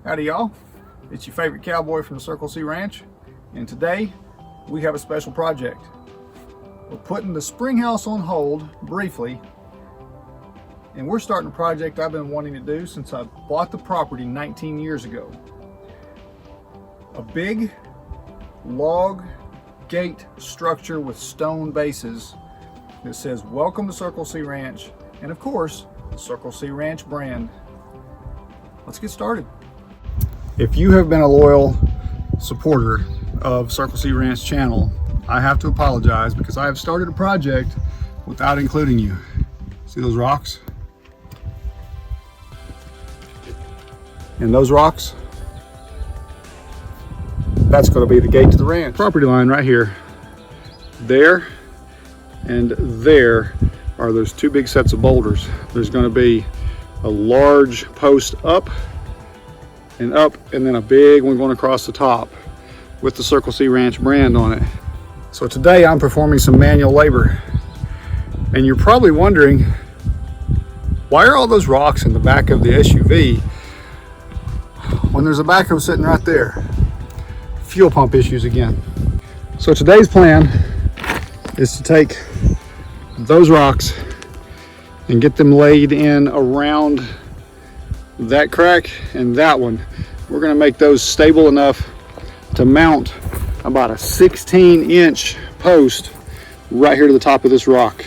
Howdy y'all, it's your favorite cowboy from the Circle C Ranch, and today we have a special project. We're putting the spring house on hold briefly, and we're starting a project I've been wanting to do since I bought the property 19 years ago. A big log gate structure with stone bases that says welcome to Circle C Ranch, and of course the Circle C Ranch brand. Let's get started. If you have been a loyal supporter of Circle C Ranch channel, I have to apologize because I have started a project without including you. See those rocks? And those rocks, that's going to be the gate to the ranch. Property line right here. There and there are those two big sets of boulders. There's going to be a large post up, and then a big one going across the top with the Circle C Ranch brand on it. So today I'm performing some manual labor, and you're probably wondering, why are all those rocks in the back of the SUV when there's a backhoe sitting right there? Fuel pump issues again. So today's plan is to take those rocks and get them laid in around that crack and that one. We're going to make those stable enough to mount about a 16-inch post right here to the top of this rock.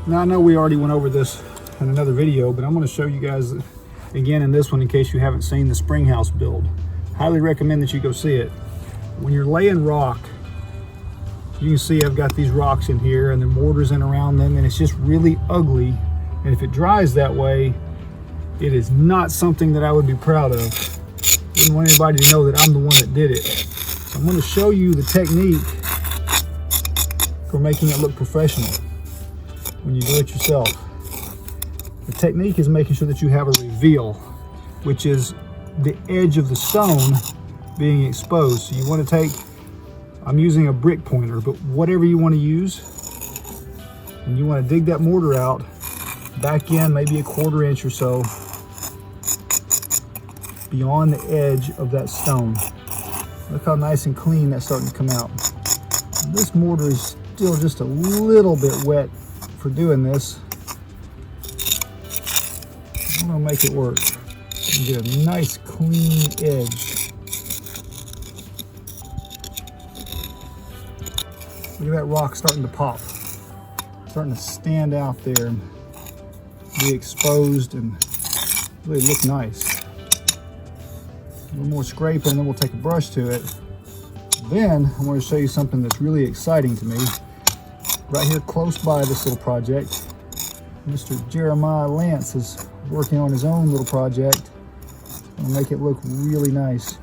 Now I know we already went over this in another video, but I'm going to show you guys again in this one in case you haven't seen the spring house build. Highly recommend that you go see it. When you're laying rock, you can see I've got these rocks in here and the mortars in around them, and it's just really ugly. And if it dries that way, it is not something that I would be proud of. I didn't want anybody to know that I'm the one that did it. So I'm going to show you the technique for making it look professional when you do it yourself. The technique is making sure that you have a reveal, which is the edge of the stone being exposed. So you want to take, I'm using a brick pointer, but whatever you want to use, and you want to dig that mortar out, back in maybe a 1/4 inch or so beyond the edge of that stone. Look how nice and clean that's starting to come out. This mortar is still just a little bit wet for doing this. I'm gonna make it work and get a nice clean edge. Look at that rock starting to pop, starting to stand out there and be exposed and really look nice. A little more scraping, and then we'll take a brush to it. Then I'm going to show you something that's really exciting to me. Right here close by this little project, Mr. Jeremiah Lance is working on his own little project. I'll make it look really nice.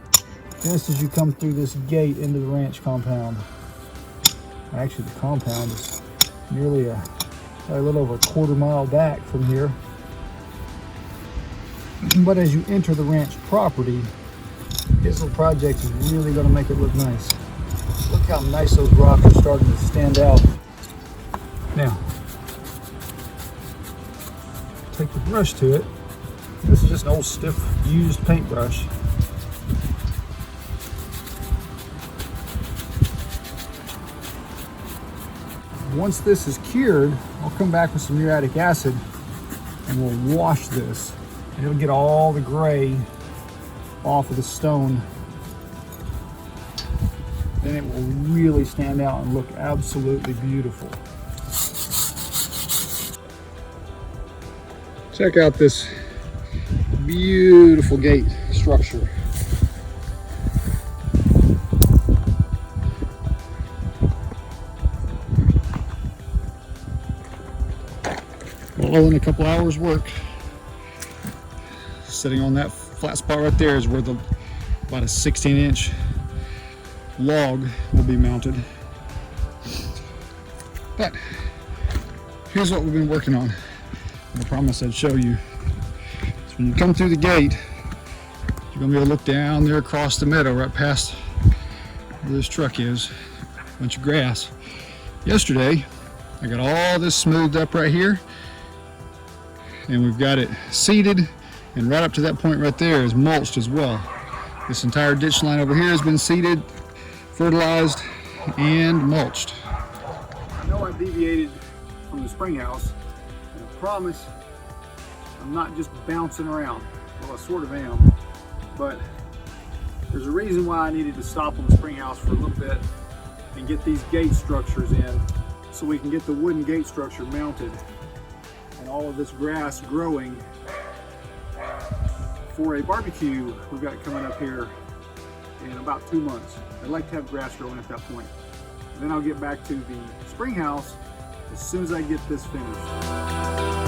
Just as you come through this gate into the ranch compound. Actually, the compound is nearly a little over a 1/4 mile back from here. But as you enter the ranch property, this little project is really going to make it look nice. Look how nice those rocks are starting to stand out. Now, take the brush to it. This is just an old stiff used paintbrush. Once this is cured, I'll come back with some muriatic acid and we'll wash this, and it'll get all the gray off of the stone. Then it will really stand out and look absolutely beautiful. Check out this beautiful gate structure. All in a couple hours work. Sitting on that flat spot right there is where about a 16-inch log will be mounted. But here's what we've been working on. I promised I'd show you. So when you come through the gate, you're gonna be able to look down there across the meadow right past where this truck is. A bunch of grass. Yesterday, I got all this smoothed up right here, and we've got it seeded, and right up to that point right there is mulched as well. This entire ditch line over here has been seeded, fertilized, and mulched. I know I've deviated from the spring house, and I promise I'm not just bouncing around. Well, I sort of am, but there's a reason why I needed to stop on the spring house for a little bit and get these gate structures in so we can get the wooden gate structure mounted and all of this grass growing for a barbecue we've got coming up here in about 2 months. I'd like to have grass growing at that point. Then I'll get back to the spring house as soon as I get this finished.